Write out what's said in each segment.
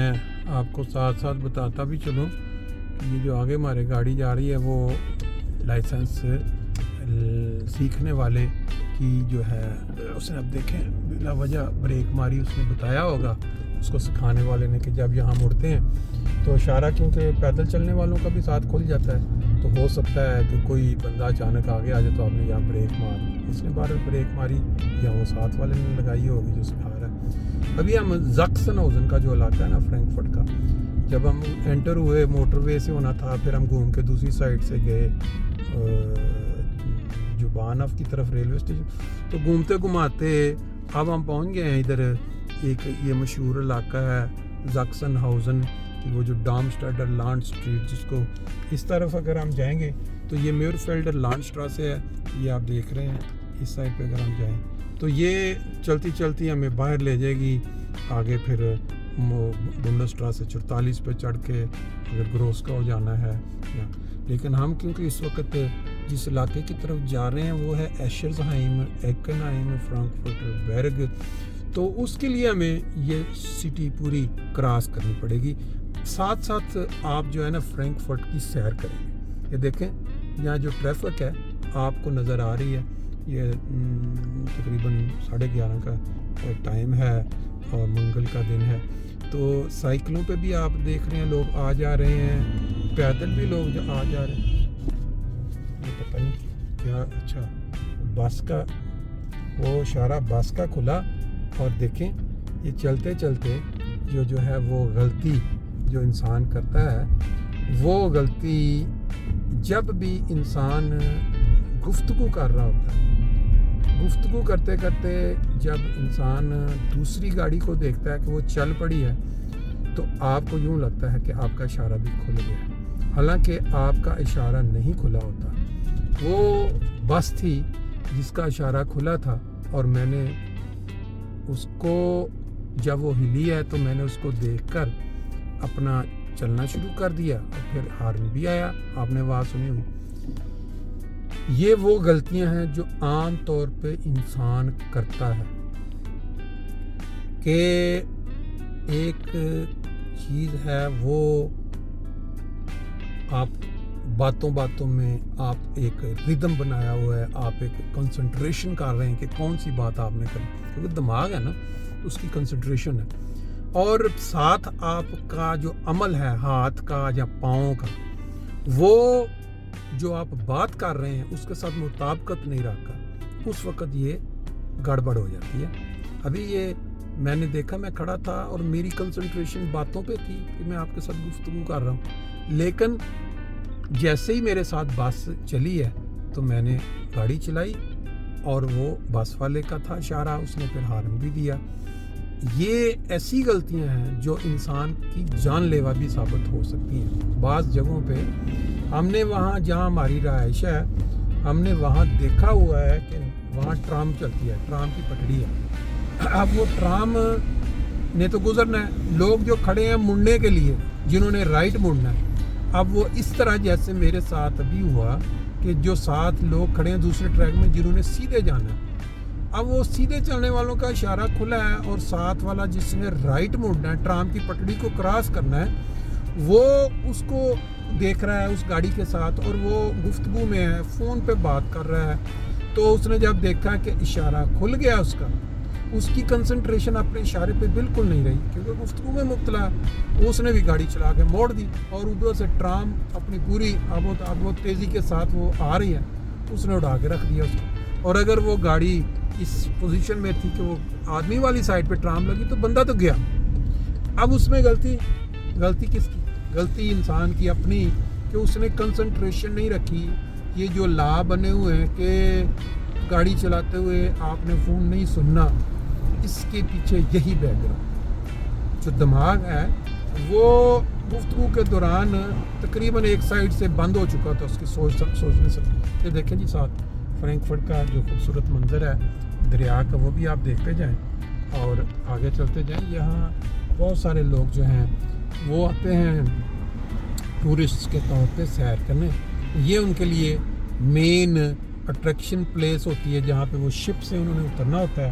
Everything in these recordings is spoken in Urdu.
میں آپ کو ساتھ ساتھ بتاتا بھی چلوں کہ یہ جو آگے ہمارے گاڑی جا رہی ہے وہ لائسنس سیکھنے والے کی جو ہے اس نے اب دیکھیں بلا وجہ بریک ماری، اس نے بتایا ہوگا اس کو سکھانے والے نے کہ جب یہاں مڑتے ہیں تو اشارہ، کیونکہ پیدل چلنے والوں کا بھی ساتھ کھل جاتا ہے تو ہو سکتا ہے کہ کوئی بندہ اچانک آگے آ جائے تو آپ نے یہاں بریک مار دی، اس نے بار بریک ماری یا وہ ساتھ والے نے لگائی ہوگی جو سکھا رہا ہے۔ ابھی ہم زکسن ہاؤزن کا جو علاقہ ہے نا فرینکفرٹ کا، جب ہم انٹر ہوئے موٹر وے سے ہونا تھا، پھر ہم گھوم کے دوسری سائڈ سے گئے جو بانف کی طرف ریلوے اسٹیشن، تو گھومتے گھماتے اب ہم پہنچ گئے ہیں ادھر ایک یہ مشہور علاقہ ہے زکسن ہاؤزن کہ وہ جو ڈامسٹیڈر لانڈ اسٹریٹ، جس کو اس طرف اگر ہم جائیں گے تو یہ میورفیلڈر لانڈ اسٹراسے ہے، یہ آپ دیکھ رہے ہیں اس سائڈ پہ اگر ہم جائیں تو یہ چلتی چلتی ہمیں باہر لے جائے گی آگے، پھر بنڈسٹراسے 44 پہ چڑھ کے اگر گروسکا ہو جانا ہے۔ لیکن ہم کیونکہ اس وقت جس علاقے کی طرف جا رہے ہیں وہ ہے ایشرزہائم، ایکنہائم، فرانکفرٹ بیرگ، تو اس کے لیے ہمیں یہ سٹی پوری کراس کرنی پڑے گی۔ ساتھ ساتھ آپ جو ہے نا فرینکفرٹ کی سیر کریں گے۔ یہ دیکھیں یہاں جو ٹریفک ہے آپ کو نظر آ رہی ہے، یہ تقریباً 11:30 کا ٹائم ہے اور منگل کا دن ہے، تو سائیکلوں پہ بھی آپ دیکھ رہے ہیں لوگ آ جا رہے ہیں، پیدل بھی لوگ جو آ جا رہے ہیں، یہ پتہ نہیں کیا، اچھا بس کا وہ اشارہ بس کا کھلا، اور دیکھیں یہ چلتے چلتے جو ہے وہ غلطی جو انسان کرتا ہے، وہ غلطی جب بھی انسان گفتگو کر رہا ہوتا ہے، گفتگو کرتے کرتے جب انسان دوسری گاڑی کو دیکھتا ہے کہ وہ چل پڑی ہے تو آپ کو یوں لگتا ہے کہ آپ کا اشارہ بھی کھل گیا، حالانکہ آپ کا اشارہ نہیں کھلا ہوتا، وہ بس تھی جس کا اشارہ کھلا تھا، اور میں نے اس کو جب وہ ہلی ہے تو میں نے اس کو دیکھ کر اپنا چلنا شروع کر دیا، اور پھر ہارن بھی آیا، آپ نے آواز سنی ہوئی۔ یہ وہ غلطیاں ہیں جو عام طور پہ انسان کرتا ہے کہ ایک چیز ہے وہ آپ باتوں میں آپ ایک ردم بنایا ہوا ہے، آپ ایک کنسنٹریشن کر رہے ہیں کہ کون سی بات آپ نے کرنی، کیونکہ دماغ ہے نا تو اس کی کنسنٹریشن ہے، اور ساتھ آپ کا جو عمل ہے ہاتھ کا یا پاؤں کا، وہ جو آپ بات کر رہے ہیں اس کے ساتھ مطابقت نہیں رکھا، اس وقت یہ گڑبڑ ہو جاتی ہے۔ ابھی یہ میں نے دیکھا، میں کھڑا تھا اور میری کنسنٹریشن باتوں پہ تھی کہ میں آپ کے ساتھ گفتگو کر رہا ہوں، لیکن جیسے ہی میرے ساتھ بس چلی ہے تو میں نے گاڑی چلائی اور وہ بس والے کا تھا اشارہ، اس نے پھر ہارن بھی دیا۔ یہ ایسی غلطیاں ہیں جو انسان کی جان لیوا بھی ثابت ہو سکتی ہیں۔ بعض جگہوں پہ ہم نے وہاں جہاں ہماری رہائش ہے، ہم نے وہاں دیکھا ہوا ہے کہ وہاں ٹرام چلتی ہے، ٹرام کی پٹڑی ہے، اب وہ ٹرام نے تو گزرنا ہے، لوگ جو کھڑے ہیں مڑنے کے لیے، جنہوں نے رائٹ مڑنا ہے، اب وہ اس طرح جیسے میرے ساتھ ابھی ہوا کہ جو ساتھ لوگ کھڑے ہیں دوسرے ٹریک میں جنہوں نے سیدھے جانا ہے، اب وہ سیدھے چلنے والوں کا اشارہ کھلا ہے اور ساتھ والا جس نے رائٹ مڑنا ہے، ٹرام کی پٹڑی کو کراس کرنا ہے، وہ اس کو دیکھ رہا ہے اس گاڑی کے ساتھ، اور وہ گفتگو میں ہے، فون پہ بات کر رہا ہے، تو اس نے جب دیکھا کہ اشارہ کھل گیا اس کا، اس کی کنسنٹریشن اپنے اشارے پہ بالکل نہیں رہی کیونکہ گفتگو میں مبتلا، اس نے بھی گاڑی چلا کے موڑ دی، اور ادھر سے ٹرام اپنی پوری اب وہ تیزی کے ساتھ وہ آ رہی ہے، اس نے اڑا کے رکھ دیا اس کو، اور اگر وہ گاڑی اس پوزیشن میں تھی کہ وہ آدمی والی سائڈ پہ ٹرام لگی تو بندہ تو گیا۔ اب اس میں غلطی کس کی؟ غلطی انسان کی اپنی، کہ اس نے کنسنٹریشن نہیں رکھی۔ یہ جو لا بنے ہوئے ہیں کہ گاڑی چلاتے ہوئے آپ نے فون نہیں سننا، اس کے پیچھے یہی بیک گراؤنڈ، جو دماغ ہے وہ گفتگو کے دوران تقریباً ایک سائڈ سے بند ہو چکا تھا، اس کی سوچنے سے۔ یہ دیکھیں جی ساتھ فرینکفرٹ کا جو خوبصورت منظر ہے دریا کا، وہ بھی آپ دیکھتے جائیں اور آگے چلتے جائیں۔ یہاں بہت سارے لوگ جو ہیں وہ آتے ہیں ٹورسٹ کے طور پہ سیر کرنے، یہ ان کے لیے مین اٹریکشن پلیس ہوتی ہے جہاں پہ وہ شپ سے انہوں نے اترنا ہوتا ہے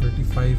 35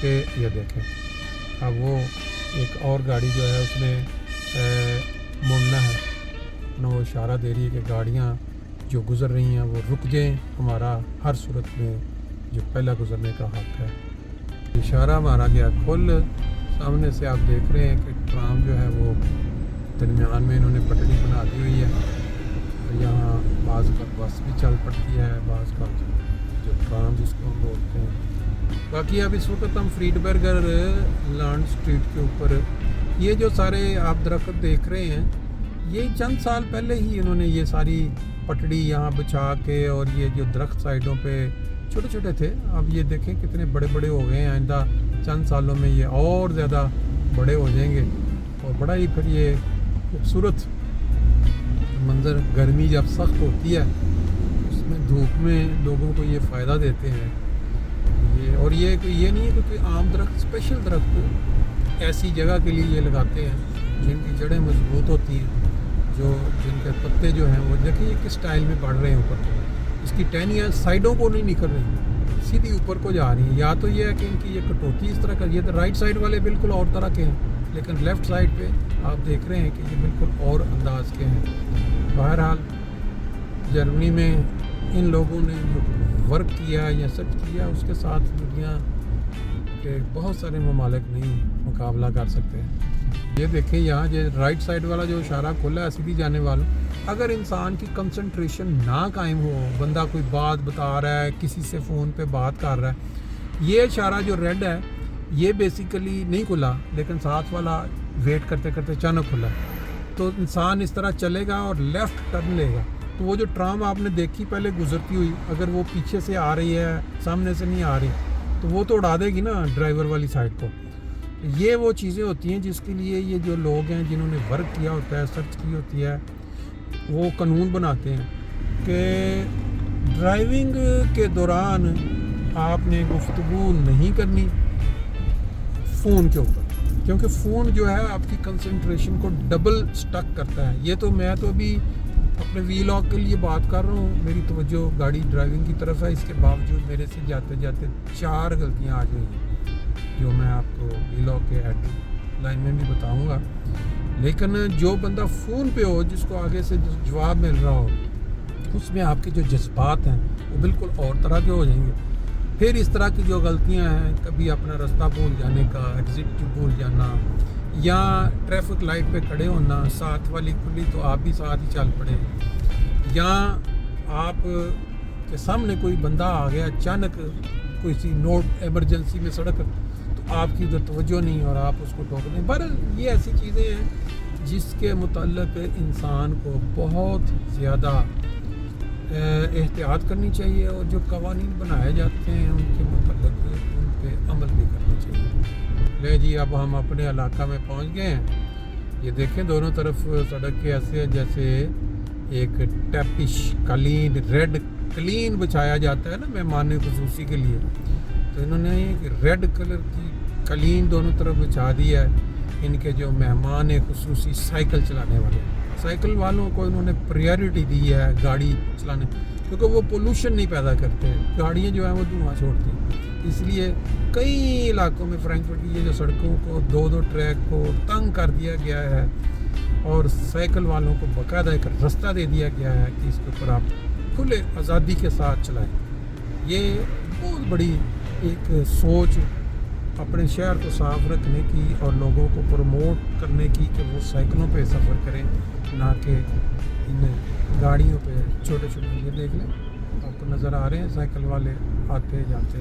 کہ یہ دیکھیں اب وہ ایک اور گاڑی جو ہے اس نے مڑنا ہے نہ، وہ اشارہ دے رہی ہے کہ گاڑیاں جو گزر رہی ہیں وہ رک جائیں، ہمارا ہر صورت میں جو پہلا گزرنے کا حق ہے۔ اشارہ مارا گیا کھل، سامنے سے آپ دیکھ رہے ہیں کہ ٹرام جو ہے وہ درمیان میں انہوں نے پٹڑی بنا دی ہوئی ہے، اور یہاں بعض کا بس بھی چل پڑتی ہے، بعض کا جو ٹرام جس کو ہم بولتے ہیں۔ باقی اب اس وقت ہم فریڈ برگر لانڈ اسٹریٹ کے اوپر یہ جو سارے آپ درخت دیکھ رہے ہیں، یہ چند سال پہلے ہی انہوں نے یہ ساری پٹڑی یہاں بچھا کے، اور یہ جو درخت سائڈوں پہ چھوٹے چھوٹے تھے، اب یہ دیکھیں کتنے بڑے بڑے ہو گئے ہیں، آئندہ چند سالوں میں یہ اور زیادہ بڑے ہو جائیں گے، اور بڑا ہی پھر یہ خوبصورت منظر، گرمی جب سخت ہوتی ہے اس میں دھوپ میں لوگوں کو یہ فائدہ دیتے ہیں یہ، اور یہ نہیں ہے کہ کوئی عام درخت، اسپیشل درخت ایسی جگہ کے لیے یہ لگاتے ہیں جن کی جڑیں مضبوط ہوتی ہیں، جن کے پتے جو ہیں وہ دیکھیں یہ کس سٹائل میں بڑھ رہے ہیں اوپر، اس کی ٹہنیاں سائڈوں کو نہیں نکل رہی، سیدھی اوپر کو جا رہی ہیں۔ یا تو یہ ہے کہ ان کی یہ کٹوتی اس طرح کا، یہ تو رائٹ سائڈ والے بالکل اور طرح کے ہیں، لیکن لیفٹ سائڈ پہ آپ دیکھ رہے ہیں کہ یہ بالکل اور انداز کے ہیں۔ بہرحال جرمنی میں ان لوگوں نے جو ورک کیا یا سچ کیا، اس کے ساتھ دنیا کے بہت سارے ممالک نہیں مقابلہ کر سکتے ہیں۔ یہ دیکھیں یہاں جو رائٹ سائڈ والا جو اشارہ کھلا ہے سیدھی جانے والوں، اگر انسان کی کنسنٹریشن نہ قائم ہو، بندہ کوئی بات بتا رہا ہے، کسی سے فون پہ بات کر رہا ہے، یہ اشارہ جو ریڈ ہے یہ بیسیکلی نہیں کھلا، لیکن ساتھ والا ویٹ کرتے کرتے اچانک کھلا، تو انسان اس طرح چلے گا اور لیفٹ ٹرن لے گا، تو وہ جو ٹرام آپ نے دیکھی پہلے گزرتی ہوئی، اگر وہ پیچھے سے آ رہی ہے سامنے سے نہیں آ رہی تو وہ تو اڑا دے گی نا ڈرائیور والی سائڈ کو۔ یہ وہ چیزیں ہوتی ہیں جس کے لیے یہ جو لوگ ہیں جنہوں نے ورک کیا ہوتا ہے، سرچ کی ہوتی ہے، وہ قانون بناتے ہیں کہ ڈرائیونگ کے دوران آپ نے گفتگو نہیں کرنی فون کے اوپر، کیونکہ فون جو ہے آپ کی کنسنٹریشن کو ڈبل سٹک کرتا ہے۔ یہ تو میں تو ابھی اپنے وی لاگ کے لیے بات کر رہا ہوں، میری توجہ گاڑی ڈرائیونگ کی طرف ہے، اس کے باوجود میرے سے جاتے جاتے 4 غلطیاں آ گئی ہیں جو میں آپ کو وی لاگ کے ایڈ لائن میں بھی بتاؤں گا۔ لیکن جو بندہ فون پہ ہو، جس کو آگے سے جواب مل رہا ہو، اس میں آپ کے جو جذبات ہیں وہ بالکل اور طرح کے ہو جائیں گے۔ پھر اس طرح کی جو غلطیاں ہیں، کبھی اپنا رستہ بھول جانے کا، ایگزٹ بھول جانا، یا ٹریفک لائٹ پہ کھڑے ہونا، ساتھ والی کھلی تو آپ بھی ساتھ ہی چل پڑے، یا آپ کے سامنے کوئی بندہ آ گیا اچانک، کوئی سی نوٹ ایمرجنسی میں سڑک، تو آپ کی ادھر توجہ نہیں اور آپ اس کو ٹوک دیں۔ بہرحال یہ ایسی چیزیں ہیں جس کے متعلق انسان کو بہت زیادہ احتیاط کرنی چاہیے، اور جو قوانین بنائے جاتے ہیں ان کے متعلق ان پہ عمل بھی کرنا چاہیے۔ لے جی اب ہم اپنے علاقہ میں پہنچ گئے ہیں۔ یہ دیکھیں دونوں طرف سڑک کے ایسے ہیں جیسے ایک ٹیپش قالین، ریڈ قالین بچھایا جاتا ہے نا مہمان خصوصی کے لیے، تو انہوں نے ایک ریڈ کلر کی قالین دونوں طرف بچھا دی ہے ان کے جو مہمان خصوصی سائیکل چلانے والے ہیں۔ سائیکل والوں کو انہوں نے پریارٹی دی ہے گاڑی چلانے، کیونکہ وہ پولوشن نہیں پیدا کرتے، گاڑیاں جو ہیں وہ دھواں چھوڑتی ہیں، اس لیے کئی علاقوں میں فرینکفرٹ کی یہ جو سڑکوں کو 2 ٹریک کو تنگ کر دیا گیا ہے، اور سائیکل والوں کو باقاعدہ ایک رستہ دے دیا گیا ہے کہ اس کے اوپر آپ کھلے آزادی کے ساتھ چلائیں۔ یہ بہت بڑی ایک سوچ اپنے شہر کو صاف رکھنے کی اور لوگوں کو پروموٹ کرنے کی کہ وہ سائیکلوں پہ سفر کریں، نہ کہ ان گاڑیوں پہ چھوٹے چھوٹے۔ یہ دیکھ لیں آپ کو نظر آ رہے ہیں سائیکل والے آتے جاتے۔